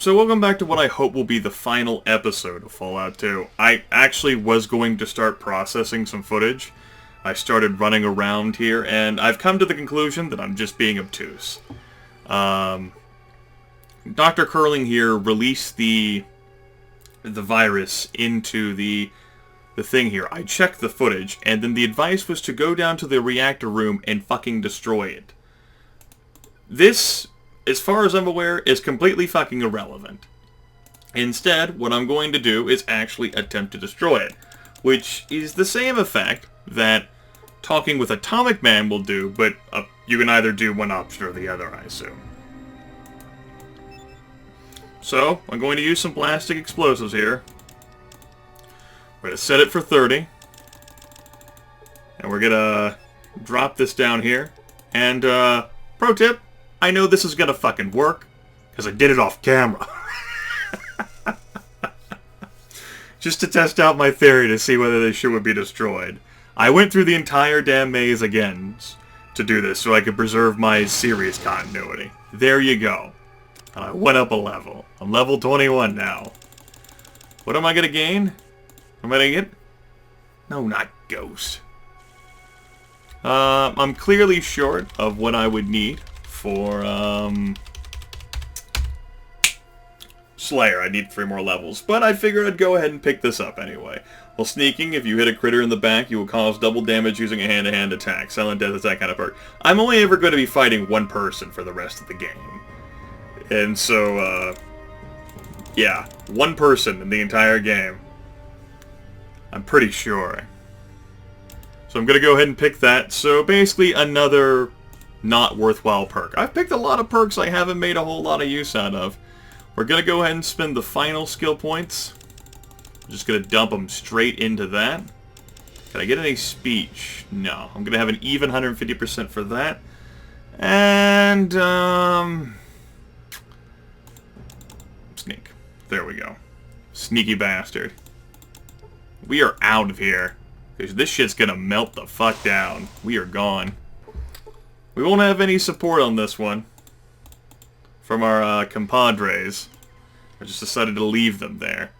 So welcome back to what I hope will be the final episode of Fallout 2. I actually was going to start processing some footage. I started running around here, and I've come to the conclusion that I'm just being obtuse. Dr. Curling here released the virus into the thing here. I checked the footage, and then the advice was to go down to the reactor room and fucking destroy it. This, as far as I'm aware, is completely fucking irrelevant. Instead, what I'm going to do is actually attempt to destroy it, which is the same effect that talking with Atomic Man will do, but you can either do one option or the other, I assume. So, I'm going to use some plastic explosives here. We're going to set it for 30. And we're going to drop this down here. And, pro tip, I know this is going to fucking work, because I did it off camera. Just to test out my theory to see whether this shit would be destroyed. I went through the entire damn maze again to do this, so I could preserve my series continuity. There you go. And I went up a level. I'm level 21 now. What am I going to gain? Am I going to get? No, not Ghost. I'm clearly short of what I would need for Slayer. I need 3 more levels, but I figured I'd go ahead and pick this up anyway. While sneaking, if you hit a critter in the back, you will cause double damage using a hand-to-hand attack. Silent Death is that kind of perk. I'm only ever going to be fighting one person for the rest of the game. And so, yeah, one person in the entire game. I'm pretty sure. So I'm going to go ahead and pick that. So basically another not worthwhile perk. I've picked a lot of perks I haven't made a whole lot of use out of. We're going to go ahead and spend the final skill points. I'm just going to dump them straight into that. Can I get any speech? No. I'm going to have an even 150% for that. And, sneak. There we go. Sneaky bastard. We are out of here. Because this shit's gonna melt the fuck down. We are gone. We won't have any support on this one. From our compadres. I just decided to leave them there.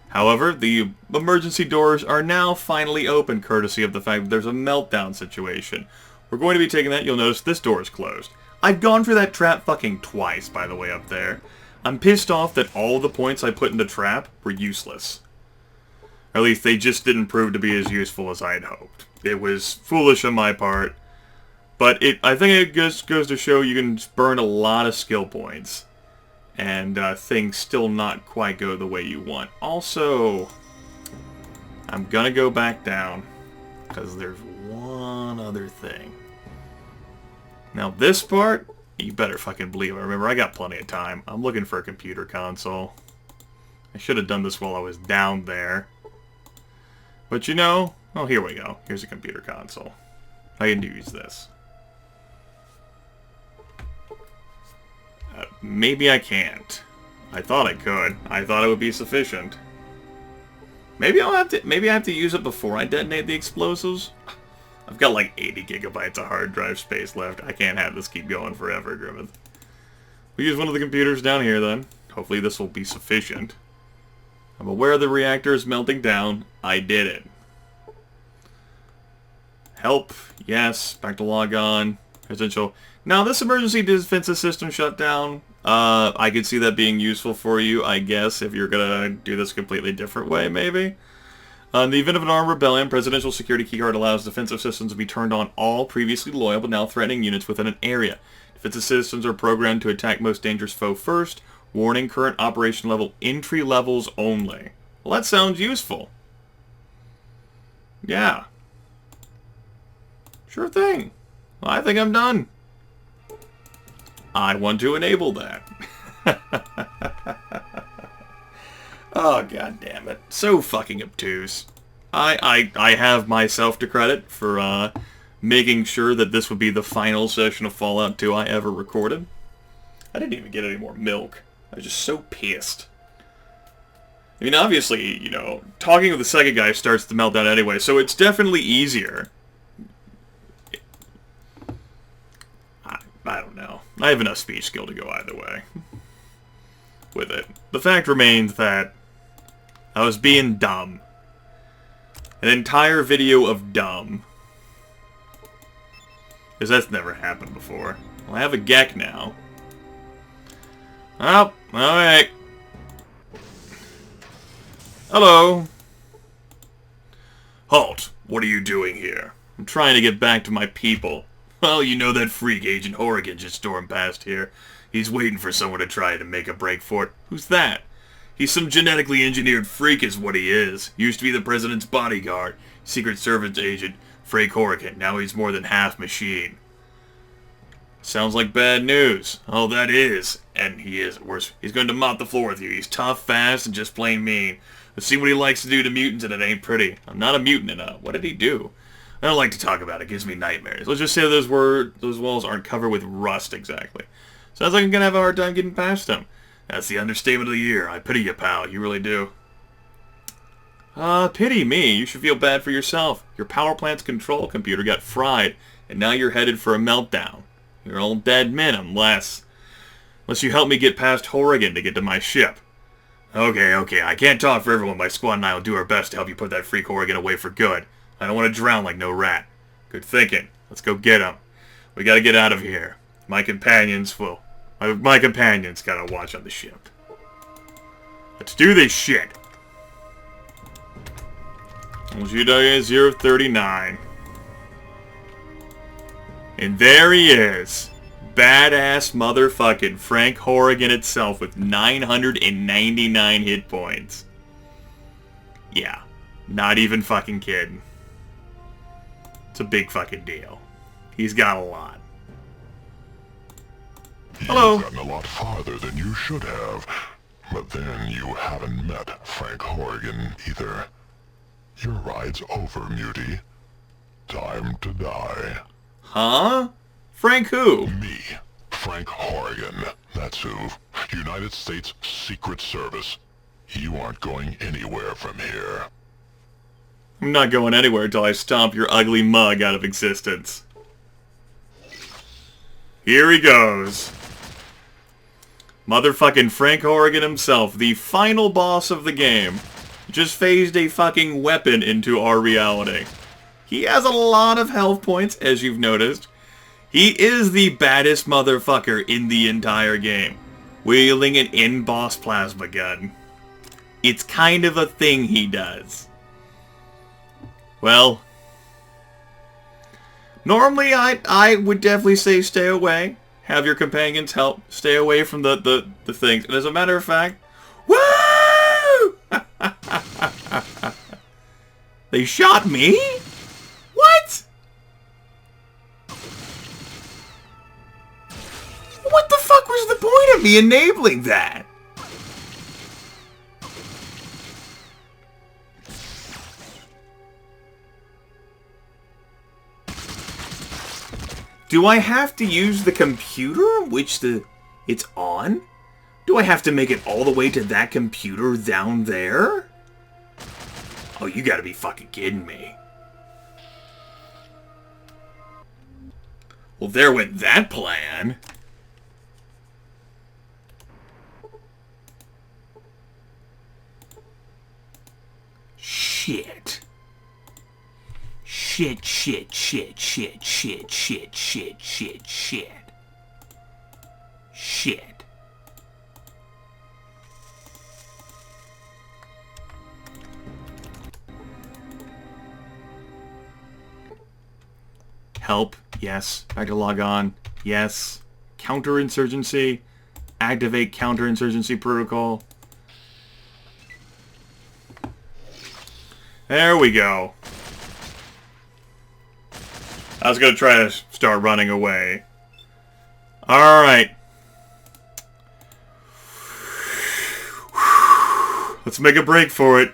However, the emergency doors are now finally open, courtesy of the fact that there's a meltdown situation. We're going to be taking that. You'll notice this door is closed. I've gone through that trap fucking twice, by the way, up there. I'm pissed off that all the points I put in the trap were useless. Or at least they just didn't prove to be as useful as I had hoped. It was foolish on my part. But I think it just goes to show you can burn a lot of skill points. And things still not quite go the way you want. Also, I'm gonna go back down. Because there's one other thing. Now this part, you better fucking believe it. Remember, I got plenty of time. I'm looking for a computer console. I should have done this while I was down there. But you know, oh, here we go. Here's a computer console. I can use this. Maybe I can't. I thought I could. I thought it would be sufficient. Maybe I have to use it before I detonate the explosives. I've got like 80 gigabytes of hard drive space left. I can't have this keep going forever, Grimith. We'll use one of the computers down here then. Hopefully this will be sufficient. I'm aware the reactor is melting down. I did it. Help. Yes. Back to log on. Essential. Now this emergency defensive system shut down. I could see that being useful for you, I guess, if you're gonna do this a completely different way, maybe. In the event of an armed rebellion, Presidential Security Keycard allows defensive systems to be turned on all previously loyal but now threatening units within an area. Defensive systems are programmed to attack most dangerous foe first. Warning, current operation level, entry levels only. Well, that sounds useful. Yeah. Sure thing. I think I'm done. I want to enable that. Oh, god damn it. So fucking obtuse. I have myself to credit for making sure that this would be the final session of Fallout 2 I ever recorded. I didn't even get any more milk. I was just so pissed. I mean, obviously, you know, talking with the second guy starts to melt down anyway, so it's definitely easier. I don't know. I have enough speech skill to go either way. with it. The fact remains that I was being dumb. An entire video of dumb. Because that's never happened before. Well, I have a Gek now. Oh, alright. Hello. Halt! What are you doing here? I'm trying to get back to my people. Well, you know that freak Agent Horrigan just stormed past here. He's waiting for someone to try to make a break for it. Who's that? He's some genetically engineered freak is what he is. Used to be the president's bodyguard. Secret Service agent Frank Horrigan. Now he's more than half machine. Sounds like bad news. Oh, that is. And he is worse. He's going to mop the floor with you. He's tough, fast, and just plain mean. Let's see what he likes to do to mutants, and it ain't pretty. I'm not a mutant, and what did he do? I don't like to talk about it. It gives me nightmares. Let's just say those walls aren't covered with rust exactly. Sounds like I'm gonna have a hard time getting past them. That's the understatement of the year. I pity you, pal. You really do. Pity me. You should feel bad for yourself. Your power plant's control computer got fried, and now you're headed for a meltdown. You're all dead men unless you help me get past Horrigan to get to my ship. Okay, I can't talk for everyone. My squad and I will do our best to help you put that freak Horrigan away for good. I don't want to drown like no rat. Good thinking. Let's go get him. We gotta get out of here. My companions gotta watch on the ship. Let's do this shit. LGWI 039. And there he is. Badass motherfucking Frank Horrigan itself with 999 hit points. Yeah. Not even fucking kidding. It's a big fucking deal. He's got a lot. Hello. You've gotten a lot farther than you should have. But then you haven't met Frank Horrigan either. Your ride's over, Mutie. Time to die. Huh? Frank who? Me. Frank Horrigan. That's who. United States Secret Service. You aren't going anywhere from here. I'm not going anywhere until I stomp your ugly mug out of existence. Here he goes. Motherfucking Frank Horrigan himself, the final boss of the game, just phased a fucking weapon into our reality. He has a lot of health points, as you've noticed. He is the baddest motherfucker in the entire game, wielding an in-boss plasma gun. It's kind of a thing he does. Well, normally I would definitely say stay away. Have your companions help. Stay away from the things. And as a matter of fact, woo! They shot me? What? What the fuck was the point of me enabling that? Do I have to use the computer which it's on? Do I have to make it all the way to that computer down there? Oh, you gotta be fucking kidding me. Well, there went that plan. Shit. Shit. Help, yes. Back to log on, yes. Counterinsurgency, activate counterinsurgency protocol. There we go. I was going to try to start running away. Alright. Let's make a break for it.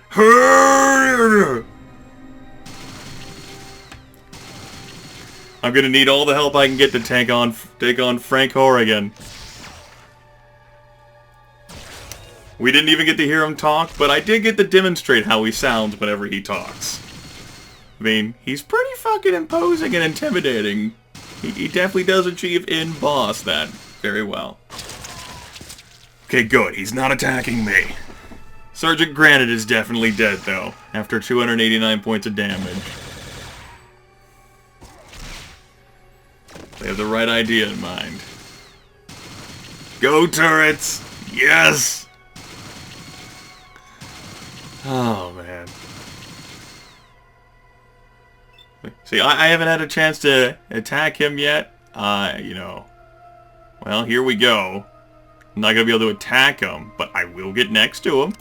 I'm going to need all the help I can get to take on Frank Horrigan. We didn't even get to hear him talk, but I did get to demonstrate how he sounds whenever he talks. I mean, he's pretty fucking imposing and intimidating. He definitely does achieve in boss that very well. Okay, good. He's not attacking me. Sergeant Granite is definitely dead, though, after 289 points of damage. They have the right idea in mind. Go, turrets! Yes! Oh, man. See, I haven't had a chance to attack him yet. You know. Well, here we go. I'm not going to be able to attack him, but I will get next to him.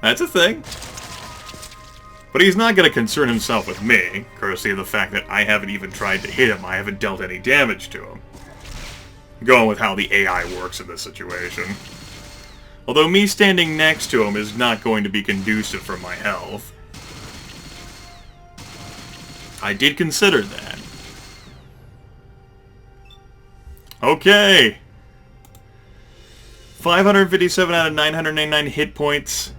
That's a thing. But he's not going to concern himself with me, courtesy of the fact that I haven't even tried to hit him. I haven't dealt any damage to him. I'm going with how the AI works in this situation. Although me standing next to him is not going to be conducive for my health. I did consider that. Okay. 557 out of 999 hit points.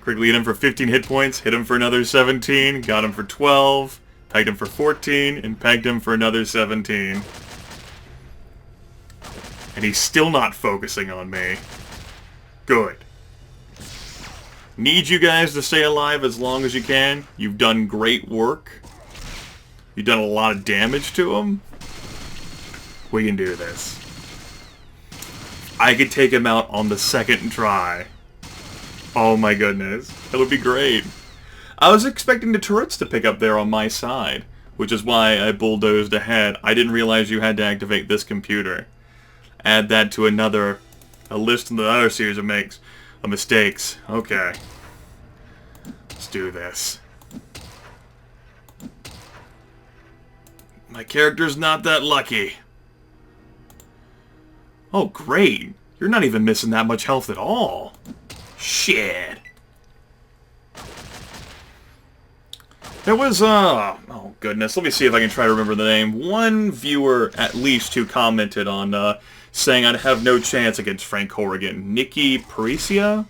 Quickly hit him for 15 hit points, hit him for another 17, got him for 12, pegged him for 14, and pegged him for another 17. And he's still not focusing on me. Good. Need you guys to stay alive as long as you can. You've done great work. You've done a lot of damage to him. We can do this. I could take him out on the second try. Oh my goodness. That would be great. I was expecting the turrets to pick up there on my side, which is why I bulldozed ahead. I didn't realize you had to activate this computer. Add that to a list of the other series of mistakes. Okay. Let's do this. My character's not that lucky. Oh, great. You're not even missing that much health at all. Shit. There was, oh goodness, let me see if I can try to remember the name. One viewer, at least, who commented on, saying I'd have no chance against Frank Horrigan. Nikki Precia?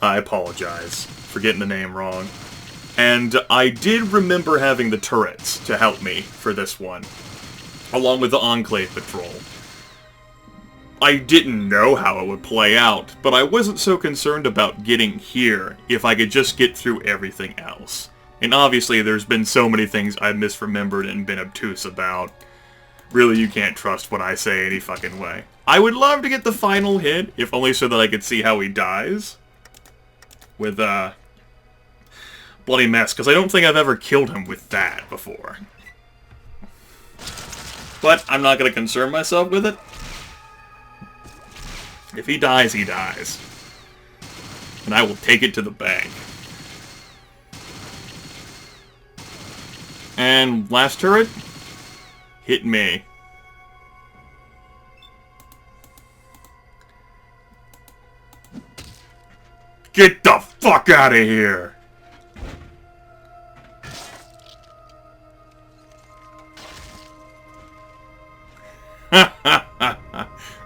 I apologize for getting the name wrong. And I did remember having the turrets to help me for this one, along with the Enclave Patrol. I didn't know how it would play out, but I wasn't so concerned about getting here if I could just get through everything else. And obviously there's been so many things I've misremembered and been obtuse about. Really, you can't trust what I say any fucking way. I would love to get the final hit, if only so that I could see how he dies. With, Bloody Mess, because I don't think I've ever killed him with that before. But I'm not going to concern myself with it. If he dies, he dies. And I will take it to the bank. And last turret, hit me. Get the fuck out of here!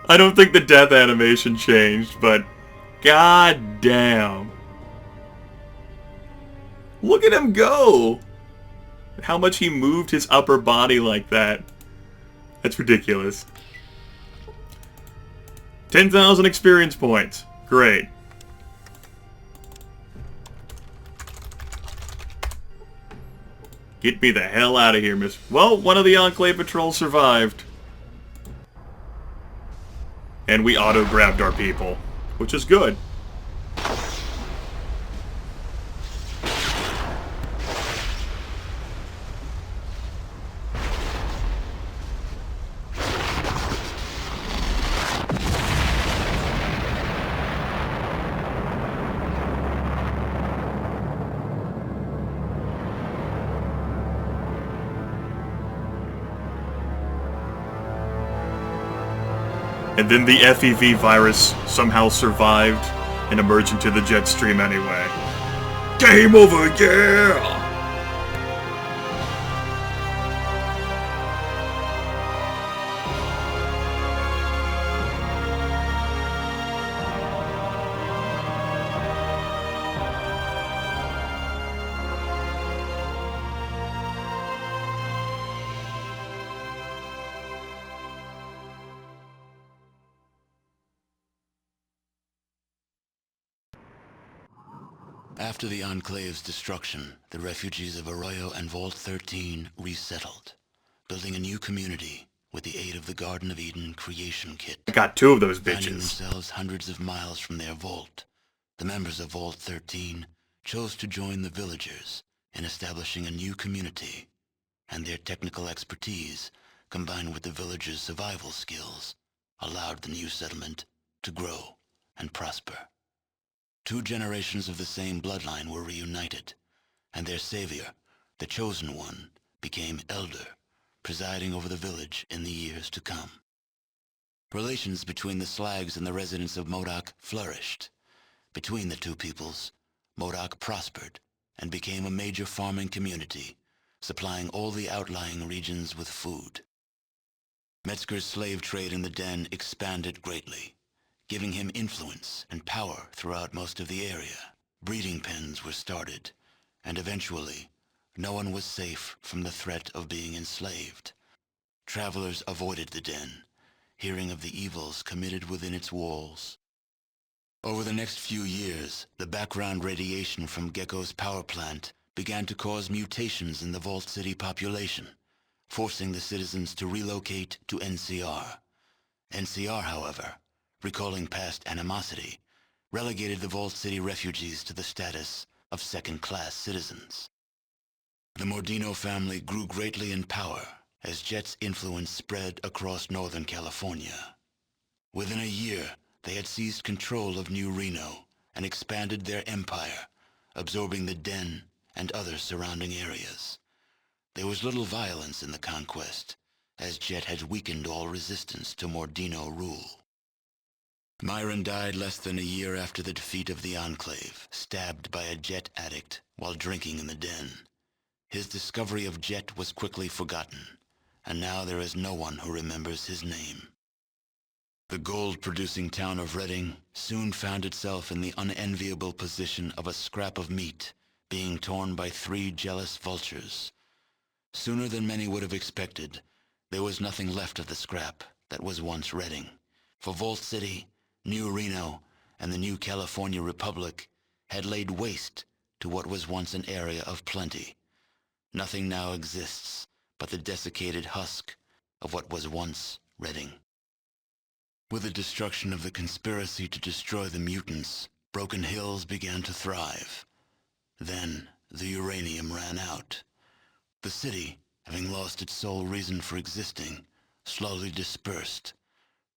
I don't think the death animation changed, but god damn. Look at him go! How much he moved his upper body like that. That's ridiculous. 10,000 experience points. Great. Get me the hell out of here, miss. Well, one of the Enclave Patrol survived. And we auto-grabbed our people, which is good. And then the FEV virus somehow survived and emerged into the jet stream anyway. Game over, yeah! After the Enclave's destruction, the refugees of Arroyo and Vault 13 resettled, building a new community with the aid of the Garden of Eden creation kit. I got 2 of those Finding bitches. themselves hundreds of miles from their vault, the members of Vault 13 chose to join the villagers in establishing a new community, and their technical expertise, combined with the villagers' survival skills, allowed the new settlement to grow and prosper. 2 generations of the same bloodline were reunited, and their savior, the Chosen One, became elder, presiding over the village in the years to come. Relations between the Slags and the residents of Modoc flourished. Between the 2 peoples, Modoc prospered and became a major farming community, supplying all the outlying regions with food. Metzger's slave trade in the Den expanded greatly, giving him influence and power throughout most of the area. Breeding pens were started, and eventually, no one was safe from the threat of being enslaved. Travelers avoided the Den, hearing of the evils committed within its walls. Over the next few years, the background radiation from Gecko's power plant began to cause mutations in the Vault City population, forcing the citizens to relocate to NCR. NCR, however, recalling past animosity, relegated the Vault City refugees to the status of second-class citizens. The Mordino family grew greatly in power as Jet's influence spread across Northern California. Within a year, they had seized control of New Reno and expanded their empire, absorbing the Den and other surrounding areas. There was little violence in the conquest, as Jet had weakened all resistance to Mordino rule. Myron died less than a year after the defeat of the Enclave, stabbed by a Jet addict while drinking in the Den. His discovery of Jet was quickly forgotten, and now there is no one who remembers his name. The gold-producing town of Redding soon found itself in the unenviable position of a scrap of meat being torn by 3 jealous vultures. Sooner than many would have expected, there was nothing left of the scrap that was once Redding. For Vault City, New Reno, and the new California Republic had laid waste to what was once an area of plenty. Nothing now exists but the desiccated husk of what was once Redding. With the destruction of the conspiracy to destroy the mutants, Broken Hills began to thrive. Then, the uranium ran out. The city, having lost its sole reason for existing, slowly dispersed.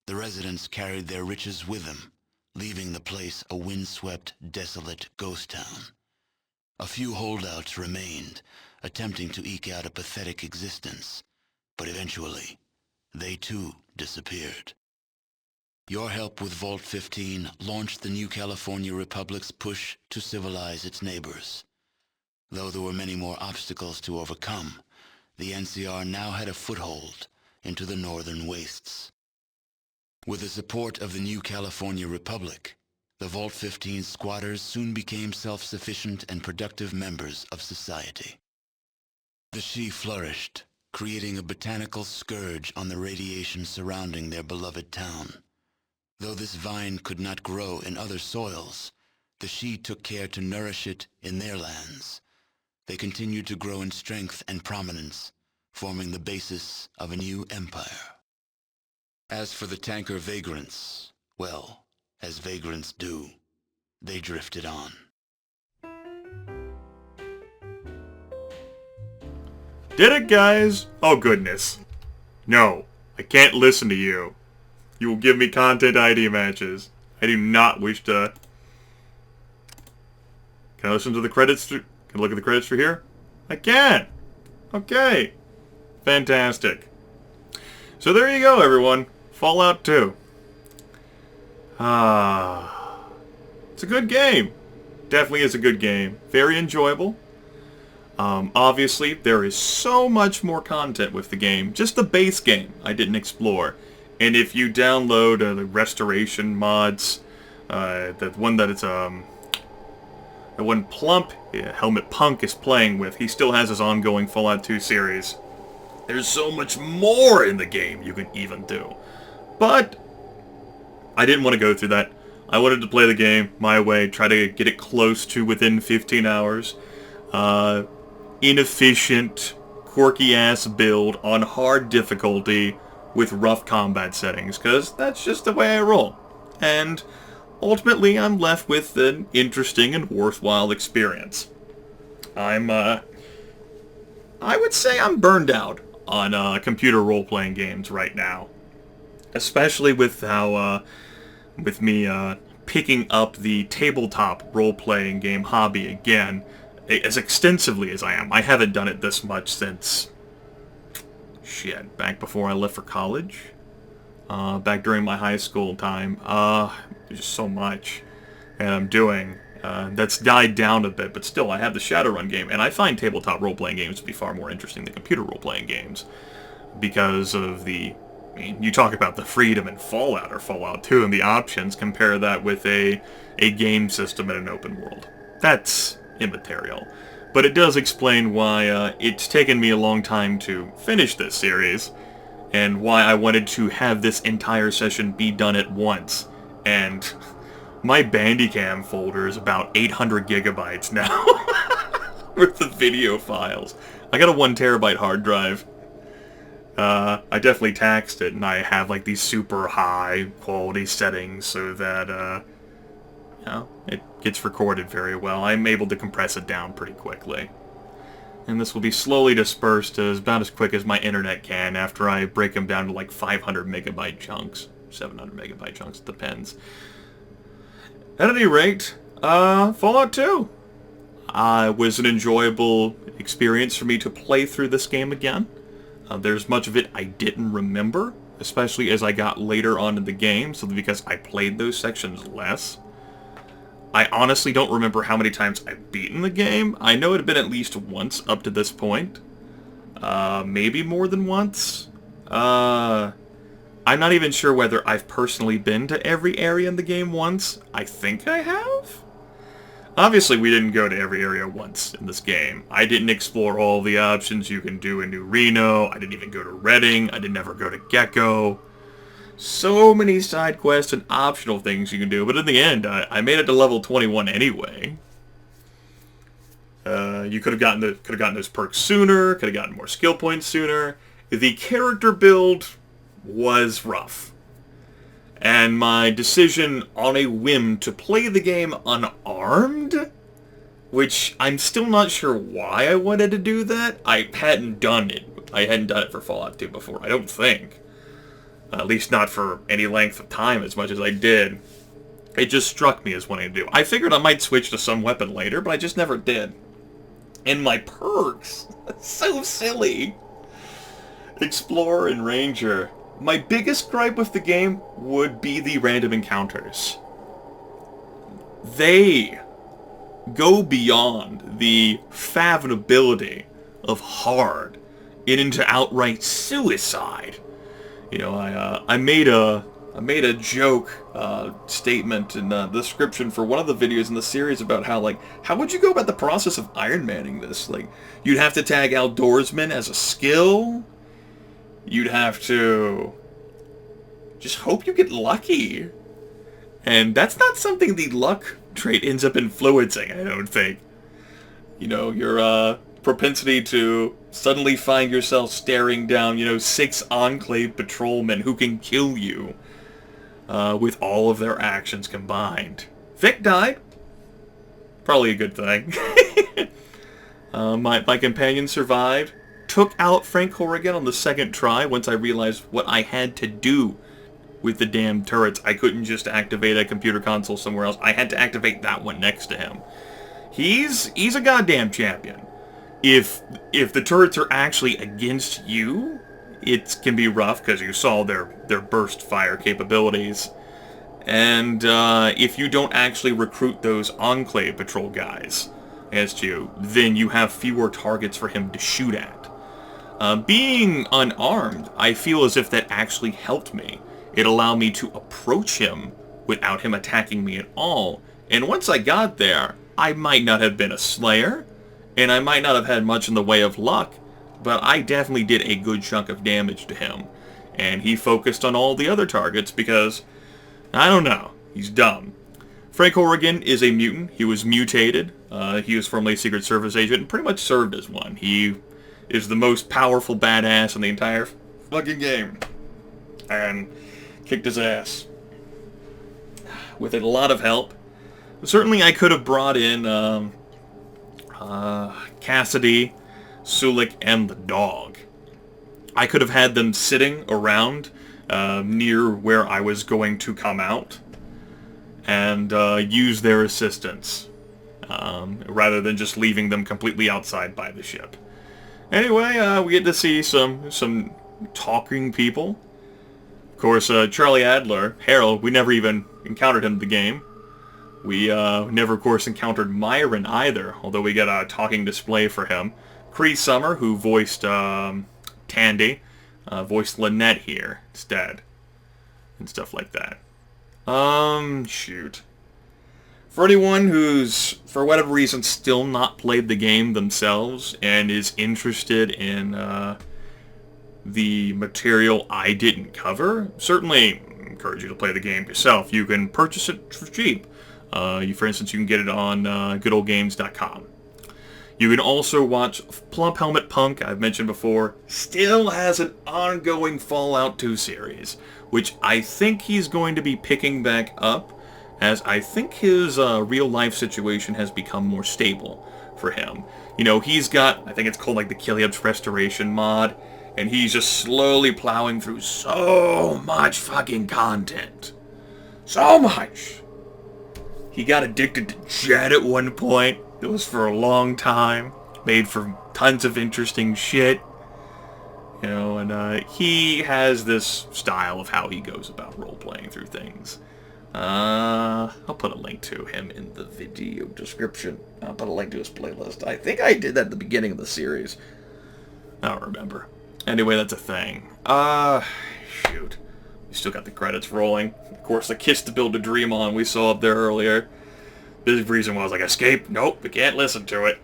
The residents carried their riches with them, leaving the place a windswept, desolate ghost town. A few holdouts remained, attempting to eke out a pathetic existence, but eventually, they too disappeared. Your help with Vault 15 launched the new California Republic's push to civilize its neighbors. Though there were many more obstacles to overcome, the NCR now had a foothold into the northern wastes. With the support of the new California Republic, the Vault 15 squatters soon became self-sufficient and productive members of society. The Shi flourished, creating a botanical scourge on the radiation surrounding their beloved town. Though this vine could not grow in other soils, the Shi took care to nourish it in their lands. They continued to grow in strength and prominence, forming the basis of a new empire. As for the tanker vagrants, well, as vagrants do, they drifted on. Did it, guys? Oh, goodness. No, I can't listen to you. You will give me content ID matches. I do not wish to... Can I listen to the credits through... Can I look at the credits through here? I can! Okay. Fantastic. So there you go, everyone. Fallout 2. It's a good game. Definitely is a good game. Very enjoyable. Obviously, there is so much more content with the game. Just the base game I didn't explore. And if you download the restoration mods, the one that it's the one Plump, Helmet Punk is playing with, he still has his ongoing Fallout 2 series. There's so much more in the game you can even do. But I didn't want to go through that. I wanted to play the game my way, try to get it close to within 15 hours. Inefficient, quirky-ass build on hard difficulty with rough combat settings, because that's just the way I roll. And ultimately, I'm left with an interesting and worthwhile experience. I would say I'm burned out on computer role-playing games right now. Especially with how, with me picking up the tabletop role-playing game hobby again, as extensively as I am. I haven't done it this much since, shit, back before I left for college. Back during my high school time. There's just so much that I'm doing. That's died down a bit, but still, I have the Shadowrun game, and I find tabletop role-playing games to be far more interesting than computer role-playing games. Because of the... I mean, you talk about the freedom in Fallout or Fallout 2 and the options, compare that with a game system in an open world. That's immaterial. But it does explain why it's taken me a long time to finish this series, and why I wanted to have this entire session be done at once. And my Bandicam folder is about 800 gigabytes now with the video files. I got a 1 terabyte hard drive. I definitely taxed it, and I have like these super high quality settings so that you know, it gets recorded very well. I'm able to compress it down pretty quickly. And this will be slowly dispersed about as quick as my internet can after I break them down to like 500 megabyte chunks. 700 megabyte chunks, it depends. At any rate, Fallout 2 was an enjoyable experience for me to play through this game again. There's much of it I didn't remember, especially as I got later on in the game, so because I played those sections less. I honestly don't remember how many times I've beaten the game. I know it had been at least once up to this point. Maybe more than once. I'm not even sure whether I've personally been to every area in the game once. I think I have? Obviously, we didn't go to every area once in this game. I didn't explore all the options you can do in New Reno. I didn't even go to Redding. I didn't ever go to Gecko. So many side quests and optional things you can do, but in the end, I made it to level 21 anyway. You could have gotten those perks sooner. Could have gotten more skill points sooner. The character build was rough. And my decision on a whim to play the game unarmed, which I'm still not sure why I wanted to do that. I hadn't done it. I hadn't done it for Fallout 2 before, I don't think. At least not for any length of time as much as I did. It just struck me as wanting to do. I figured I might switch to some weapon later, but I just never did. And my perks, so silly. Explorer and Ranger. My biggest gripe with the game would be the random encounters. They go beyond the fathomability of hard and into outright suicide. You know, I made a joke statement in the description for one of the videos in the series about how would you go about the process of Iron Manning this? Like, you'd have to tag Outdoorsman as a skill. You'd have to just hope you get lucky. And that's not something the luck trait ends up influencing, I don't think. You know, your propensity to suddenly find yourself staring down, 6 Enclave patrolmen who can kill you with all of their actions combined. Vic died. Probably a good thing. My companion survived. Took out Frank Horrigan on the second try once I realized what I had to do with the damn turrets. I couldn't just activate a computer console somewhere else. I had to activate that one next to him. He's a goddamn champion. If the turrets are actually against you, it can be rough because you saw their burst fire capabilities. And if you don't actually recruit those Enclave patrol guys against you, then you have fewer targets for him to shoot at. Being unarmed, I feel as if that actually helped me. It allowed me to approach him without him attacking me at all. And once I got there, I might not have been a slayer, and I might not have had much in the way of luck, but I definitely did a good chunk of damage to him. And he focused on all the other targets because, I don't know, he's dumb. Frank Horrigan is a mutant. He was mutated. He was formerly a Secret Service agent and pretty much served as one. He is the most powerful badass in the entire fucking game. And kicked his ass. With a lot of help. Certainly I could have brought in Cassidy, Sulik, and the dog. I could have had them sitting around near where I was going to come out and use their assistance rather than just leaving them completely outside by the ship. Anyway, we get to see some talking people. Of course, Charlie Adler, Harold, we never even encountered him in the game. We never, of course, encountered Myron either, although we got a talking display for him. Cree Summer, who voiced Tandy, voiced Lynette here instead, and stuff like that. Shoot. For anyone who's, for whatever reason, still not played the game themselves and is interested in the material I didn't cover, certainly encourage you to play the game yourself. You can purchase it for cheap. For instance, you can get it on goodoldgames.com. You can also watch Plump Helmet Punk, I've mentioned before, still has an ongoing Fallout 2 series, which I think he's going to be picking back up, as I think his real-life situation has become more stable for him. You know, he's got, I think it's called like the Killiab's Restoration mod, and he's just slowly plowing through so much fucking content. So much! He got addicted to Jet at one point. It was for a long time. Made for tons of interesting shit. You know, and he has this style of how he goes about role-playing through things. I'll put a link to him in the video description. I'll put a link to his playlist. I think I did that at the beginning of the series. I don't remember. Anyway, that's a thing. Shoot. We still got the credits rolling. Of course, the Kiss to Build a Dream On we saw up there earlier. The reason was like, escape? Nope, we can't listen to it.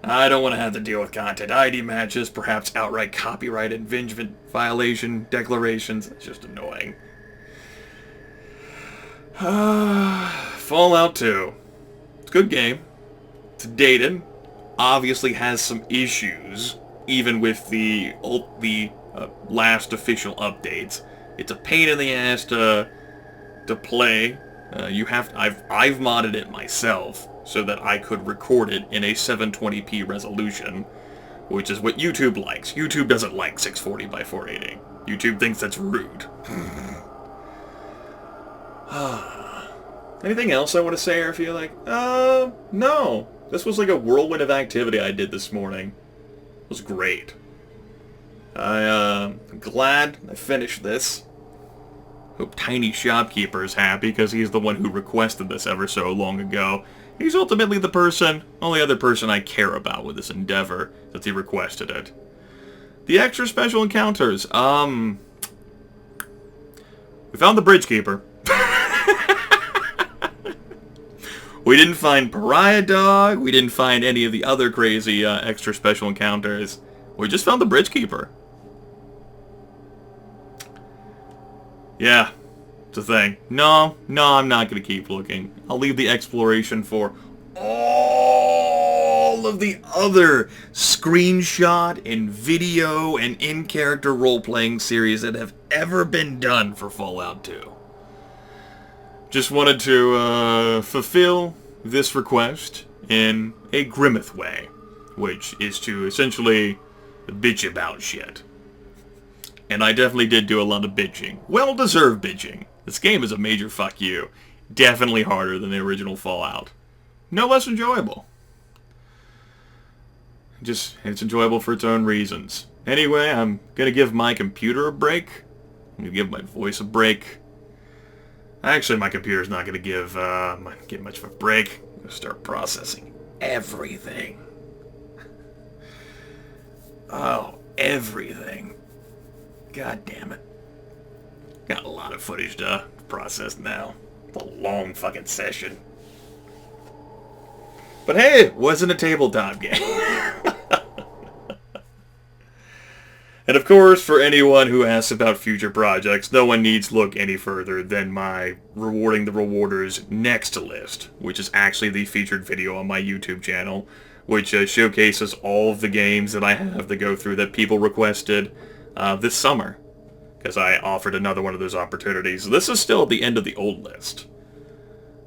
I don't want to have to deal with content ID matches, perhaps outright copyright infringement violation declarations. It's just annoying. Fallout 2. It's a good game. It's dated. Obviously has some issues, even with the last official updates. It's a pain in the ass to play. I've modded it myself so that I could record it in a 720p resolution, which is what YouTube likes. YouTube doesn't like 640 by 480. YouTube thinks that's rude. Anything else I want to say or feel like? No. This was like a whirlwind of activity I did this morning. It was great. I'm glad I finished this. Hope Tiny Shopkeeper is happy, because he's the one who requested this ever so long ago. He's ultimately the only other person I care about with this endeavor, since he requested it. The extra special encounters, we found the Bridgekeeper. We didn't find Pariah Dog, we didn't find any of the other crazy extra special encounters. We just found the Bridgekeeper. Yeah, it's a thing. No, I'm not going to keep looking. I'll leave the exploration for all of the other screenshot and video and in-character role-playing series that have ever been done for Fallout 2. Just wanted to fulfill this request in a Grimith way, which is to essentially bitch about shit. And I definitely did do a lot of bitching. Well-deserved bitching. This game is a major fuck you. Definitely harder than the original Fallout. No less enjoyable. It's enjoyable for its own reasons. Anyway, I'm gonna give my computer a break. I'm gonna give my voice a break. Actually, my computer's not gonna give much of a break. I'm gonna start processing everything. Oh, everything. God damn it. Got a lot of footage to process now. It's a long fucking session. But hey, it wasn't a tabletop game. And of course, for anyone who asks about future projects, no one needs look any further than my Rewarding the Rewarders next list, which is actually the featured video on my YouTube channel, which showcases all of the games that I have to go through that people requested this summer, because I offered another one of those opportunities. This is still at the end of the old list,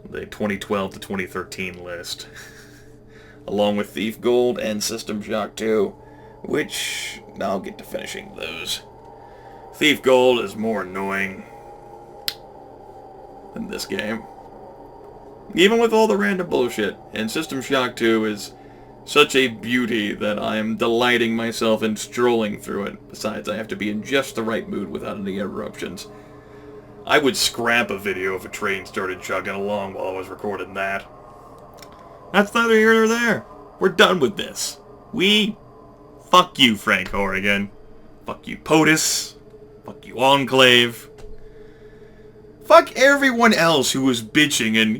the 2012 to 2013 list, along with Thief Gold and System Shock 2. Which, I'll get to finishing those. Thief Gold is more annoying than this game. Even with all the random bullshit. And System Shock 2 is such a beauty that I am delighting myself in strolling through it. Besides, I have to be in just the right mood without any interruptions. I would scrap a video if a train started chugging along while I was recording that. That's neither here nor there. We're done with this. Fuck you, Frank Horrigan. Fuck you, POTUS. Fuck you, Enclave. Fuck everyone else who was bitching and,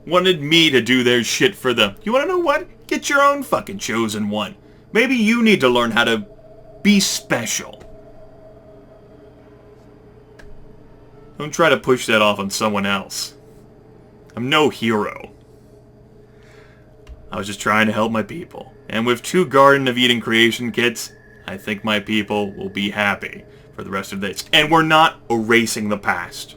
wanted me to do their shit for them. You wanna know what? Get your own fucking chosen one. Maybe you need to learn how to be special. Don't try to push that off on someone else. I'm no hero. I was just trying to help my people. And with 2 Garden of Eden creation kits, I think my people will be happy for the rest of this. And we're not erasing the past.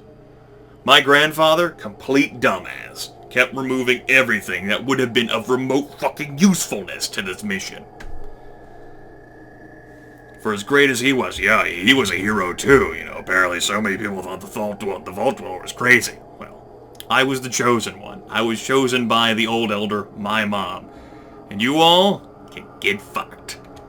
My grandfather, complete dumbass, kept removing everything that would have been of remote fucking usefulness to this mission. For as great as he was, yeah, he was a hero too, apparently so many people thought the Vault Dweller was crazy. Well, I was the chosen one. I was chosen by the old elder, my mom. And you all can get fucked.